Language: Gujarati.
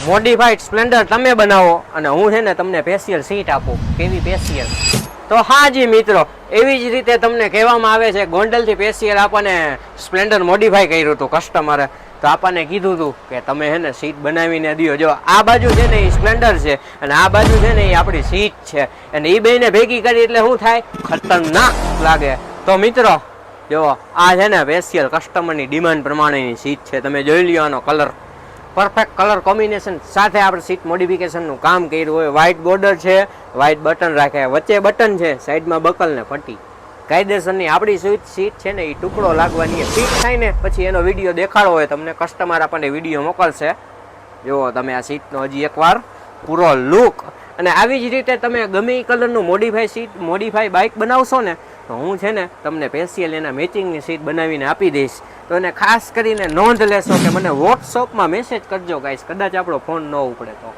મોડિફાઈડ સ્પ્લેન્ડર તમે બનાવો અને હું છે ને તમને સ્પેશિયલ સીટ આપું. કેવી સ્પેશિયલ? તો હા જી મિત્રો, એવી જ રીતે તમને કહેવામાં આવે છે ગોંડલથી સ્પેશિયલ આપણને સ્પ્લેન્ડર મોડિફાઈ કર્યું હતું કસ્ટમરે. તો આપણને કીધું હતું કે તમે છે ને સીટ બનાવીને દો. જો આ બાજુ છે ને એ સ્પ્લેન્ડર છે અને આ બાજુ છે ને એ આપણી સીટ છે, અને એ બેને ભેગી કરી એટલે શું થાય? ખતરનાક લાગે. તો મિત્રો જો આ છે ને સ્પેશિયલ કસ્ટમરની ડિમાન્ડ પ્રમાણેની સીટ છે. તમે જોઈ લ્યો આનો કલર, પરફેક્ટ કલર કોમ્બિનેશન સાથે આપણે સીટ મોડિફિકેશનનું કામ કર્યું હોય. વ્હાઇટ બોર્ડર છે, વ્હાઇટ બટન રાખ્યા, વચ્ચે બટન છે, સાઈડમાં બકલ ને પટ્ટી. કાયદેસરની આપણી સીટ છે ને એ ટુકડો લાગવાની ફિટ થાય ને પછી એનો વિડીયો દેખાડો હોય તમને, કસ્ટમર આપણને વિડીયો મોકલશે. જુઓ તમે આ સીટનો હજી એકવાર પૂરો લુક. અને આવી જ રીતે તમે ગમે એ કલરનું મોડિફાઈ બાઇક બનાવશો ને તો હું છે ને તમને સ્પેશિયલ એના મેચિંગની સીટ બનાવીને આપી દઈશ. તો એને ખાસ કરીને નોંધ લેશો કે મને વોટ્સઅપમાં મેસેજ કરજો ગાઈસ, કદાચ આપણો ફોન ન ઉપડે તો.